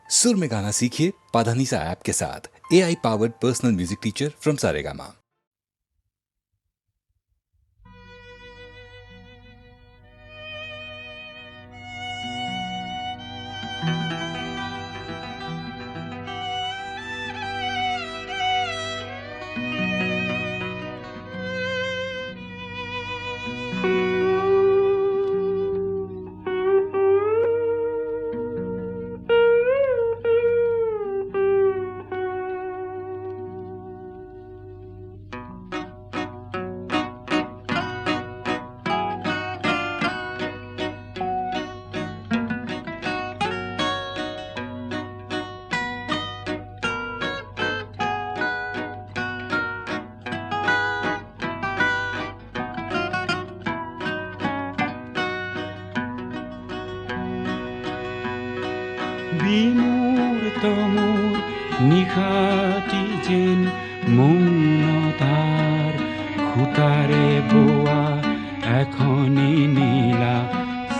सुर में गाना सीखिए पाधानीसा ऐप के साथ। AI powered personal music teacher from Saregama. বিমূৰ্ত মোৰ নিশাটি যেন মৌনতাৰ খুটাৰে বোৱা এখনি নীলা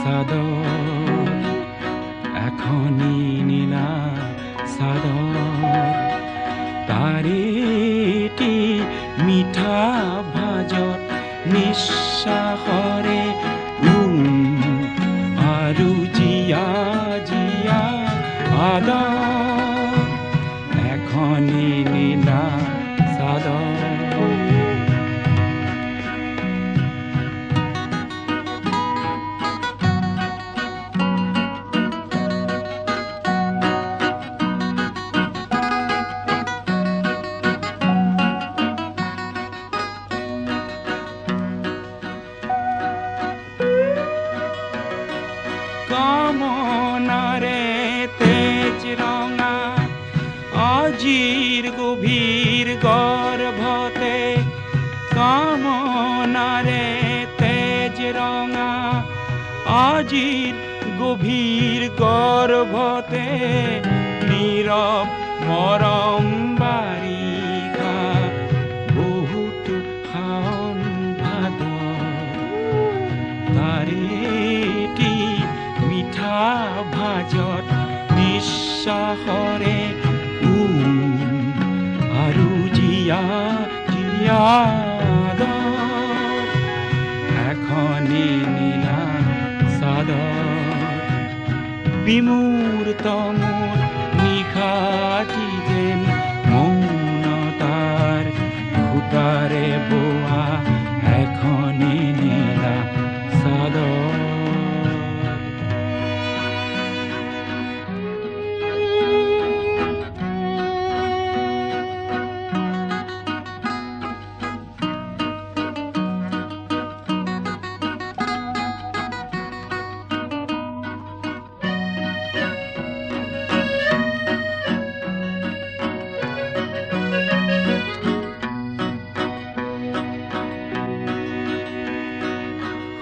চাদৰ, এখনি নীলা চাদৰ। তাৰেটি মিঠা ভাজত নিশ্বাসৰে আৰু জীয়া জীয়া আদৰ, এখনি নীলা চাদৰ। কামনাৰে তেজ ৰঙা আজিৰ গভীৰ গৰ্ভতে, কামনাৰে তেজ ৰঙা আজিৰ গভীৰ গৰ্ভতে, নীৰৱ মৰম বাৰিষা বহুতো শাওণ ভাদ, তাৰেটি মিঠা ভাজত নিশ্বাসৰে আৰু জীয়া জীয়া আদৰ, এখনি নীলা চাদৰ। বিমূৰ্ত মোৰ নিশাটি যেন মৌনতাৰ খুটাৰে বোৱা এখনি নীলা চাদৰ।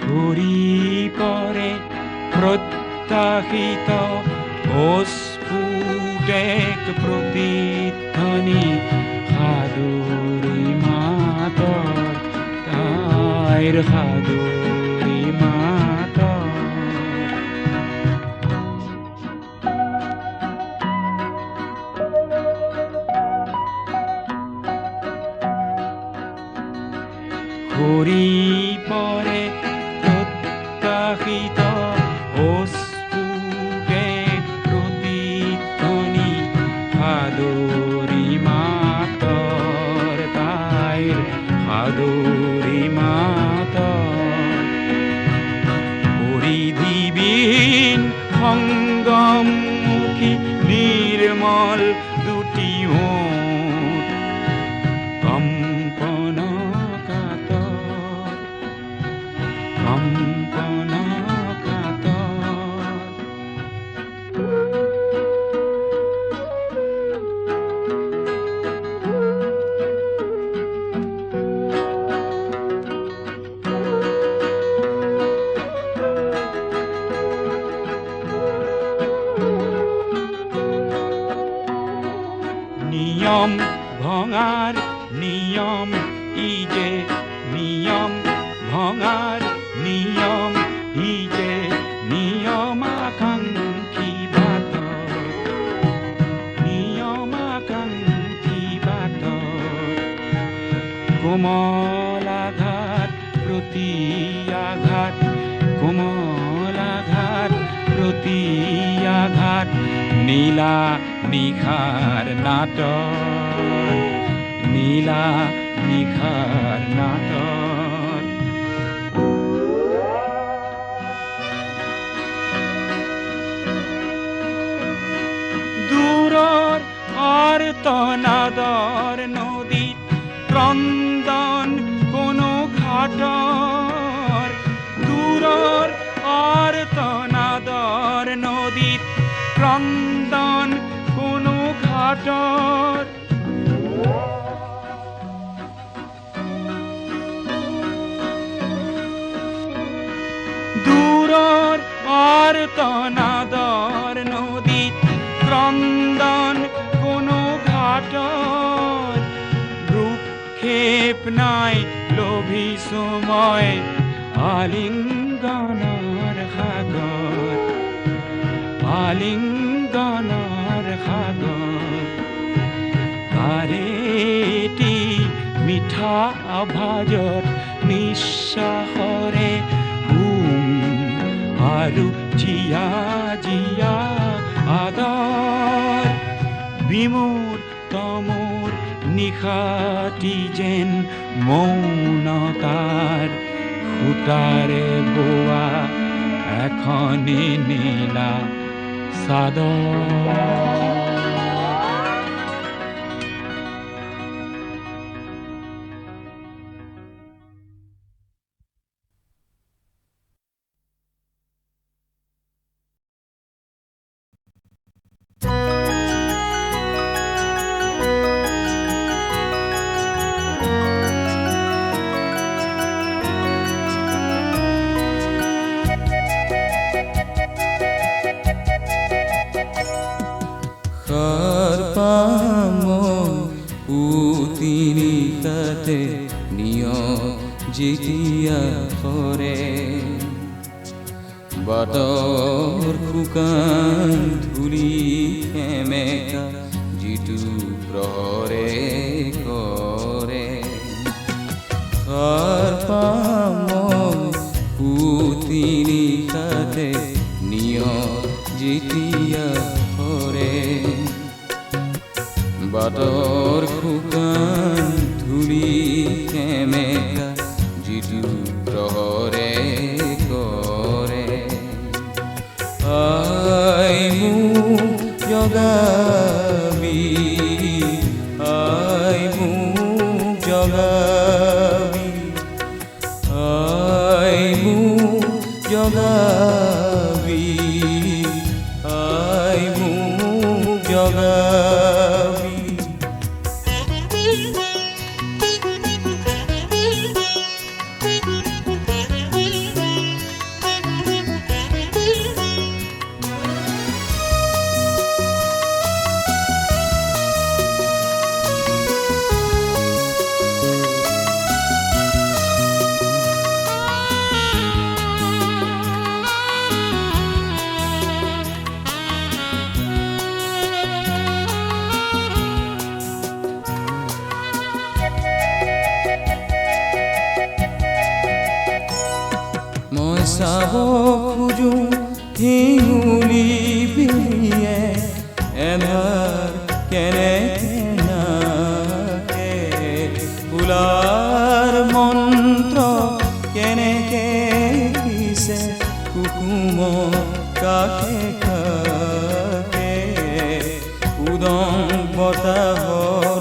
ঘূৰি পৰে প্ৰত্যাশিত অস্ফুট এক প্ৰতিধ্বনি, সাদৰী মাতৰ তাইৰ সাদৰী মাতৰ। ঘূৰি পৰে প্ৰত্যাশিত অস্ফুট এক প্ৰতিধ্বনি, সাদৰী মাতৰ তাইৰ সাদৰী মাতৰ। পৰিধিবিহীন সংগমমুখী নিৰ্মল দুটি ওঠ, কম্পন কাতৰ, কম্পন কাতৰ। নিয়ম ভঙাৰ নিয়ম ই যে, নিয়ম ভঙাৰ নিয়ম ই যে, নিয়ম আকাংক্ষী বাটৰ কোমল আঘাত প্ৰতি আঘাত, কোমল আঘাত প্ৰতি আঘাত, নীলা নিশাৰ নাটৰ, নীলা নিশাৰ নাটৰ। দূৰৰ আৰ্তনাদৰ নদীত ক্ৰন্দন কোনো ঘাটৰ, দূৰৰ আৰ্তনাদৰ নদীত ক্ৰন্দন কোনো ঘাটৰ। দূৰৰ আৰ্তনাদৰ নদীত ক্ৰন্দন কোনো ঘাটৰ। ভ্ৰূক্ষেপ নাই লভিছো মই আলিংগনৰ সাগৰ, আলিংগনৰ সাগৰ। তাৰেটি মিঠা আভাজত নিশ্বাসৰে আৰু জিয়া জিয়া আদৰ। বিমূৰ তমূৰ নিশাটি যেন মৌনতাৰ সূতাৰে বোৱা এখনি নীলা চাদৰ। যেতিয়া সৰে বাটৰ শুকান ধূলি সেমেকা যিটো প্ৰহৰে কৰে। সাৰ পাম পুতি নিশাতে নিয়ৰ যেতিয়া সৰে বাটৰ শুকান ধূলি সেমেকা যিটো প্ৰহৰে কৰে। আই মোক জগাবি, আই মোক জগাবি, আই মোক জগাবি, আই মোক জগাবি। মই চাব খোজো শিঙুলি বিৰিয়ে এধাৰ কেনেকে নাকে, ফুলাৰ মন্ত্ৰ কেনেকে পিছে কুকুম কাষে কাষে। উদং বতাহৰ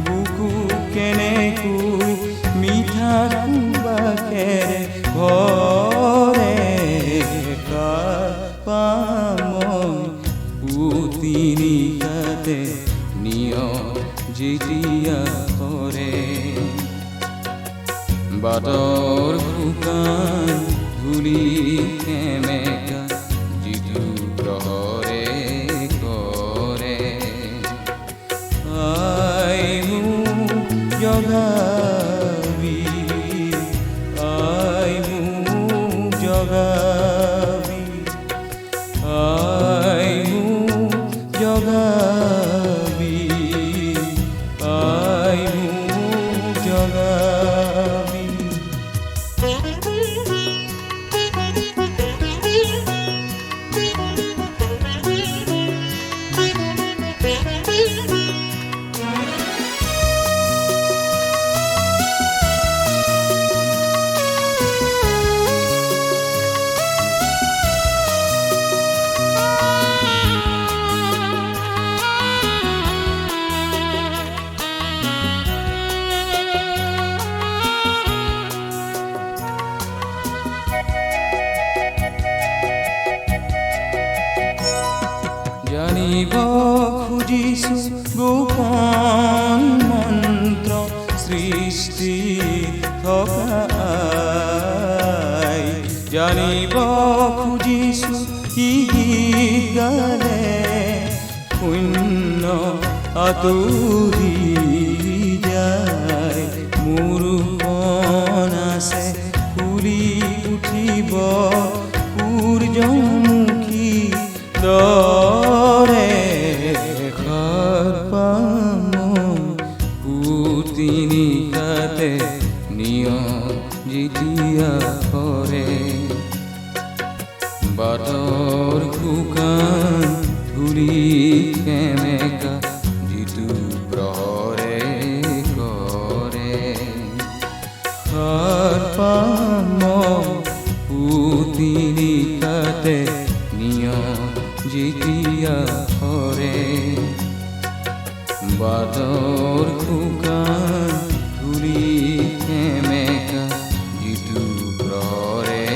বুকু কেনেকৈ মিঠা কুবাকেৰে ভৰে। পুতি নিশাতে নিয়ৰ যেতিয়া সৰে বাটৰ শুকান ধূলি সেমেকা যিটো প্ৰহৰে কৰে। আই মোক জগাবি, আই মোক জগাবি, আই মোক জগাবি, আই মোক জগাবি। খুজিছো গোপন মন্ত্ৰ সৃষ্টি থকা আই। জানিব খুজিছো কি গীত গালে শূন্য আঁতৰি যায়। মোৰ মন আছে ফুলি উঠিব সূৰ্যমুখী দৰে। ঘৰ পাম পুতিনি কাতে নিয়ম যেতিয়া কৰে। বাটৰ শুকান ধূলি সেমেকা যিটো প্ৰহৰে কৰে। ঘৰ পাম পুতিনি কাতে নিয়ম যেতিয়া কৰে। বাটৰ শুকান ধূলি সেমেকা যিটো প্ৰহৰে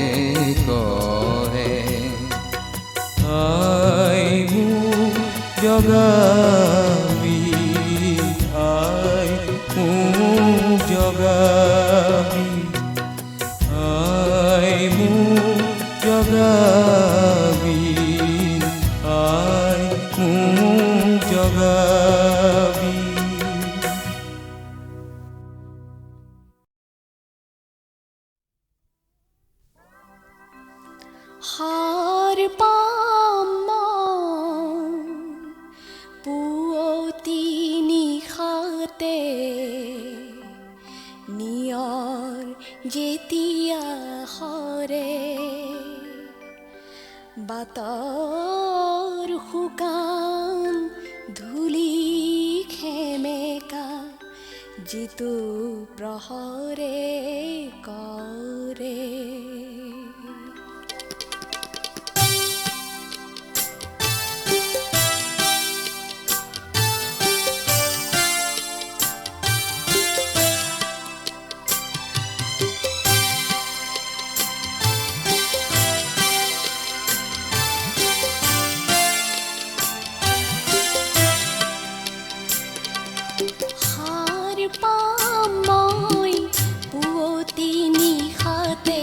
কৰে। আই মোক জগাবি, আই মোক জগাবি, আই মোক জগাবি, আই মোক জগাবি। সাৰ পাম পুৱতি নিশাতে নিয়ৰ যেতিয়া সৰে। বাটৰ শুকান ধূলি সেমেকা যিটো প্ৰহৰে কৰে। সাৰ পাম মই পুৱতি নিশাতে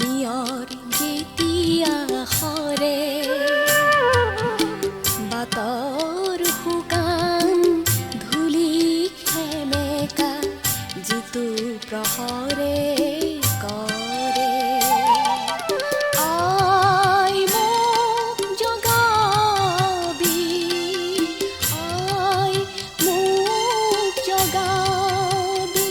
নিয়ৰ যেতিয়া সৰে। বাটৰ শুকান ধূলি সেমেকা যিটো প্ৰহৰে কৰে। আই মোক জগাবি, আই মোক জগাবি।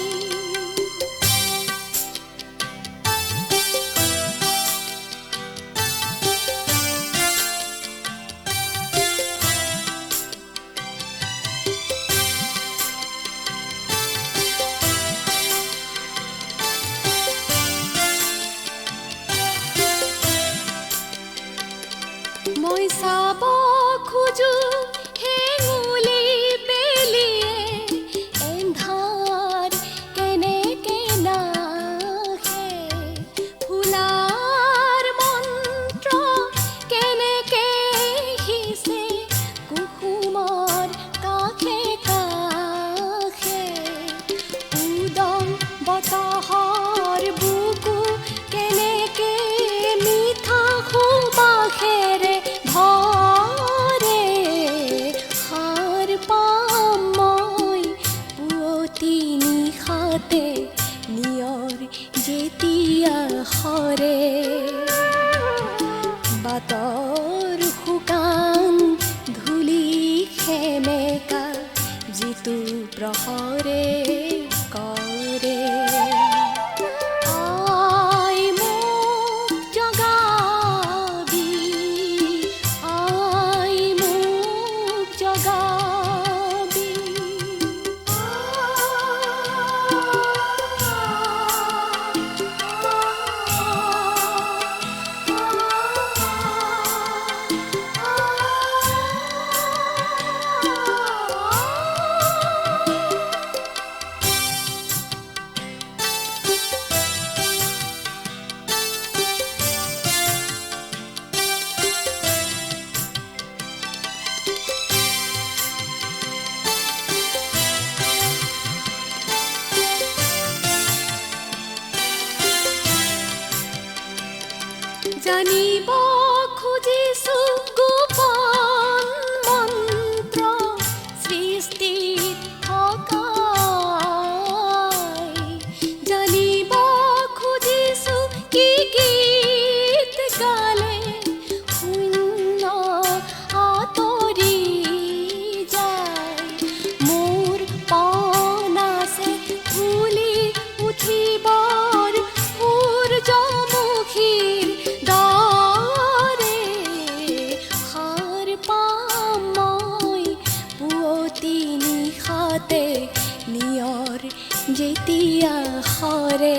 যেতিয়া সৰে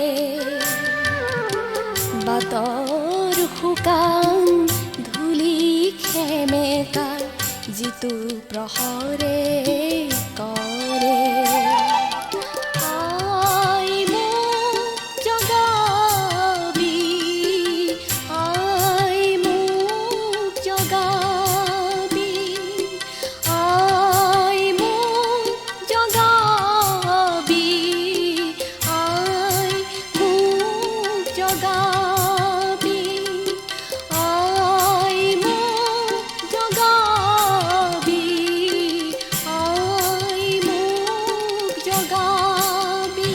বাটৰ শুকান ধূলি সেমেকা যিটো প্ৰহৰে কৰে আই মোক জগাবি আই মোক জগাবি আই মোক জগাবি আই মোক জগাবি আই মোক জগাবি আই মোক জগাবি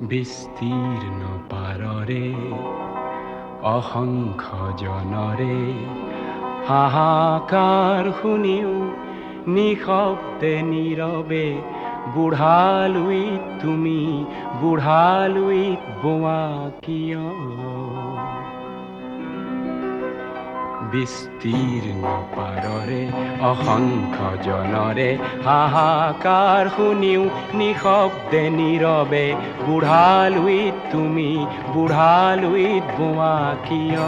বিস্তীৰ্ণ পাৰৰে অসংখ্য জনৰে হাহাকাৰ শুনিও নিশব্দে নীৰৱে বুঢ়ালুইত তুমি বুঢ়ালুইত বোৱা কিয় বিস্তীৰ্ণ পাৰৰে অসংখ্য জনৰে হাহাকাৰ শুনিও নিশব্দে নীৰৱে বুঢ়ালুইত তুমি বুঢ়ালুইত বোৱা কিয়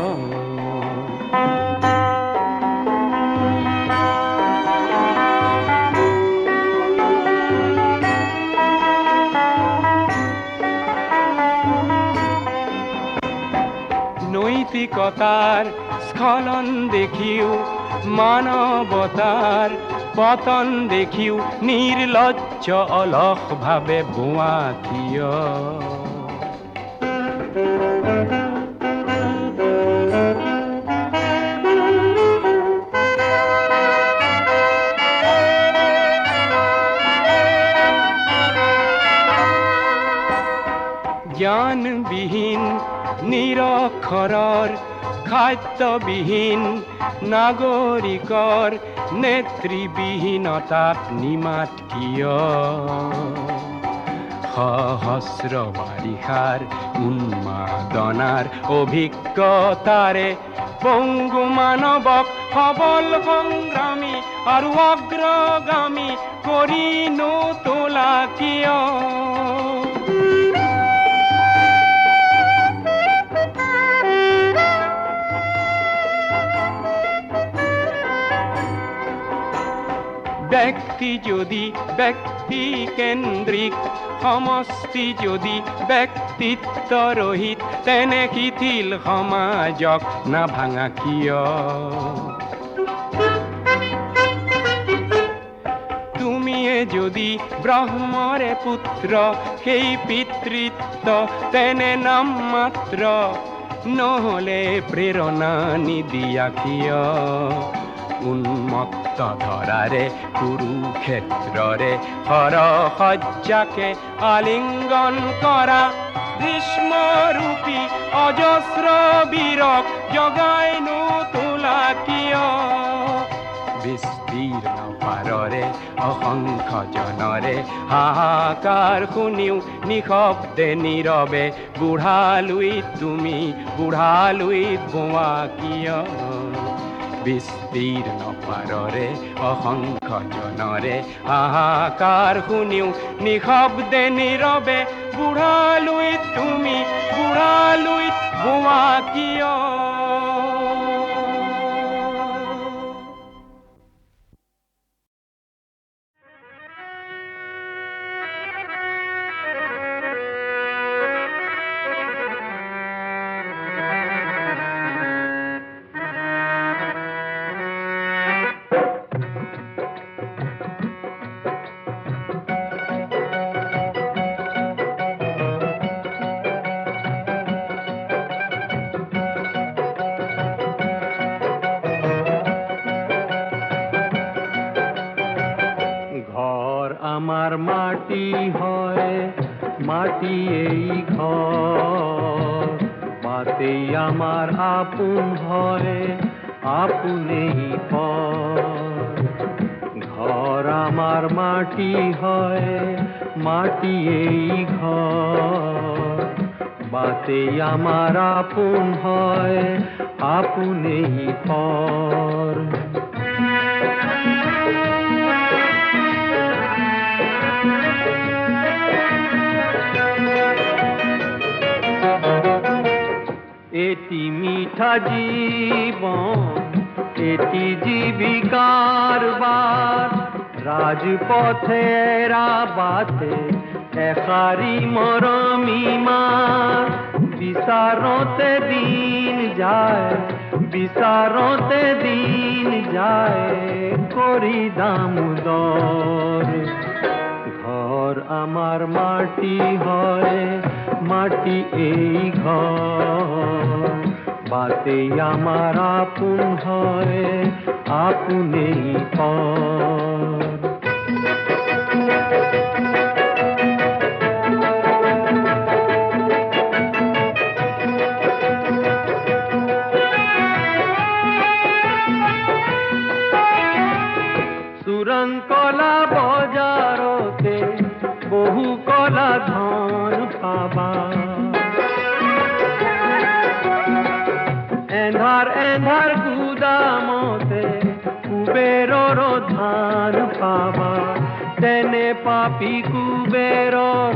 নৈতিকতাৰ স্খলন দেখিও মানৱতাৰ পতন দেখিও নিৰ্লজ্জ অলস ভাৱে বোৱা কিয় জ্ঞানবিহীন নিৰক্ষৰৰ খাদ্যবিহীন নাগৰিকৰ নেতৃবিহীনতাত নিমাত কিয় সহস্ৰ বাৰিষাৰ উন্মাদনাৰ অভিজ্ঞতাৰে পংগু মানৱক সবল সংগ্ৰামী আৰু অগ্ৰগামী কৰি নোতোলা কিয় ব্যক্তি যদি ব্যক্তি কেন্দ্ৰিক সমষ্টি যদি ব্যক্তিত্ব ৰহিত তেনে শিথিল সমাজক নাভাঙা কিয় তুমিয়ে যদি ব্ৰহ্মৰে পুত্ৰ সেই পিতৃত্ব তেনে নাম মাত্ৰ নহলে প্ৰেৰণা নিদিয়া কিয় উন্মত্ত ধৰাৰে কুৰুক্ষেত্ৰৰে হৰসজ্জাকে আলিংগন কৰা গ্ৰীষ্মৰূপী অজস্ৰ বীৰক জগাই নোতোলা কিয় বিস্তীৰ্ণ পাৰৰে অসংখ্য জনৰে হাহাকাৰ শুনিও নিশব্দে নীৰৱে বুঢ়ালুইত তুমি বুঢ়ালুইত বোৱা কিয় বিস্তীৰ্ণ পাৰৰে অসংখ্য জনৰে হাহাকাৰ শুনিও নিশব্দে নীৰৱে বুঢ়ালুইত তুমি বুঢ়ালুইত বোৱা কিয় আমার মাটি হয় মাটি এই ঘর মাতেই আমার আপন হয় আপনেই পর ঘর আমার মাটি হয় মাটি এই ঘর বাতেই আমার আপন হয় আপনেই পর। এটি মিঠা জীবন, এটি জীবিকার বার, রাজপথেরা বাতে একারি মরমিমার। বিচারতে দিন যায়, বিচারতে দিন যায়, করি দামোদর। ঘর আমার মাটি হয়, মাটি এই ঘর, বাতেই আমার আপন হয় আপনেই পর। সুরঙ্কলা বজারতে বহু কলা ধন পাবা, এন্ধার এন্ধার গুদামতে কুবেরর ধান পাবা। তেনে পাপি কুবেরর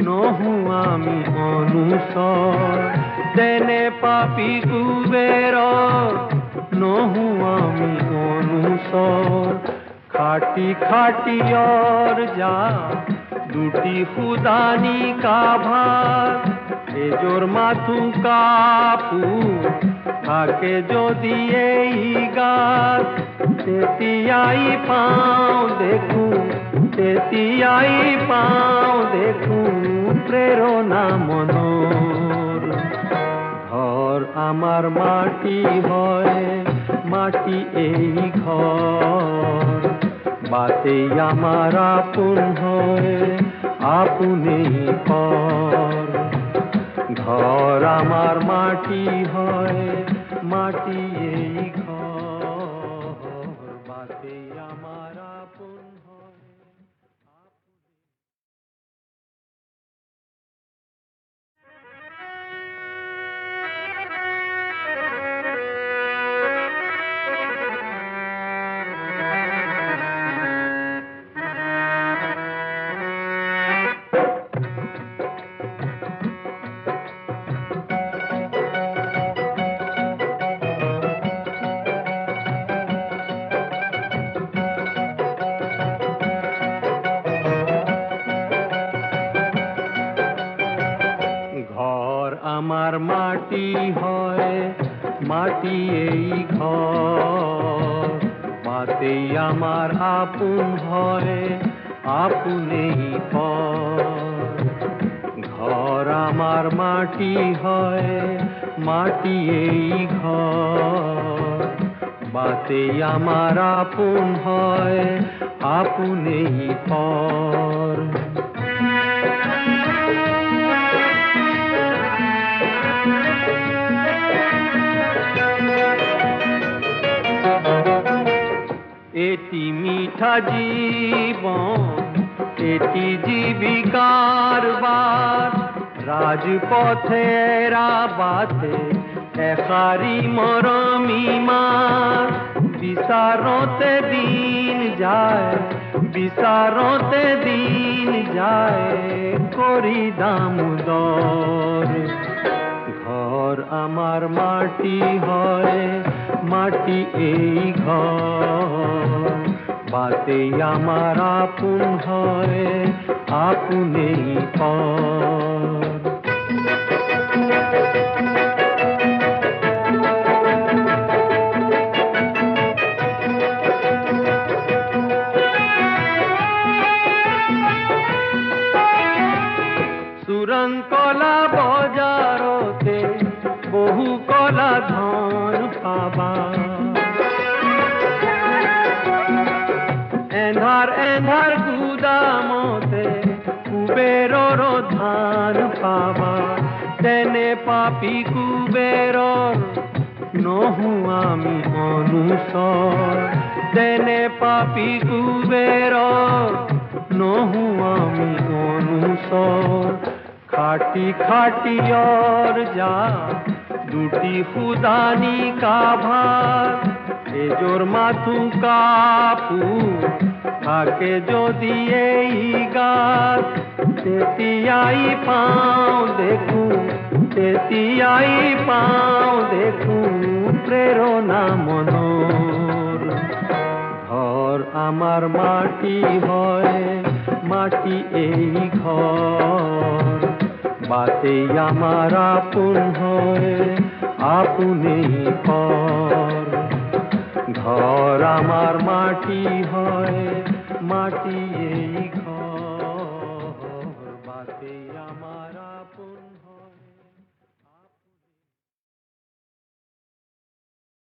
নহু আমি অনুসর, তেনে পাপি কুবেরর নহু আমি অনুসর। খাটি খাটিয়র যা দুটি খুদানি কাভার, এজোর মাথু কাপু থাকে যদি এই গাছ। তেতিয়াই পাও দেখু, তেতিয়াই পাও দেখু প্রেরণা মনোর। ঘর আমার মাটি হয়, মাটি এই ঘর, বাতেই আমার আপন হয় আপনেই পর। ঘর আমার মাটি হয়, মাটি এই ঘর, বাতেই আমার আপন হয়। ঘর আমার মাটি হয়, মাটি এই ঘর, বাতেই আমার আপন হয় আপনেই পর। ঘর আমার মাটি হয়, মাটি এই ঘর, বাতেই আমার আপন হয় আপনেই পর। এটি মিঠা জীবন, এটি জীবিকার বার, রাজপথেরা বাতে একারি মরমিমার। বিচারতে দিন যায়, বিচারতে দিন যায়, করি দামোদর। ঘর আমার মাটি হয়, মাটি এই ঘর, বাতেই আমার আপন হয় আপনেই পর। সুরঙ্কলা বজারতে বহু কলা ধন পাবা, এন্ধার এন্ধার গুদামতে কুবেরর ধান পাবা। তেনে পাপি কুবেরর নহু আমি অনুসর, তেনে পাপি কুবেরর নহু আমি অনুসর। খাটি খাটি और যা দুটি খুদানি কাভার এজোর মাথু কাপু থাকে যদি এই গাছ তেতিয়াই পাও দেখু তেতিয়াই পাও দেখু প্রেরণা মনোর ঘর আমার মাটি হয় মাটি এই ঘর বাতেই আমার আপন হয় আপনেই পর ঘর আমার মাটি হয় মাটি এই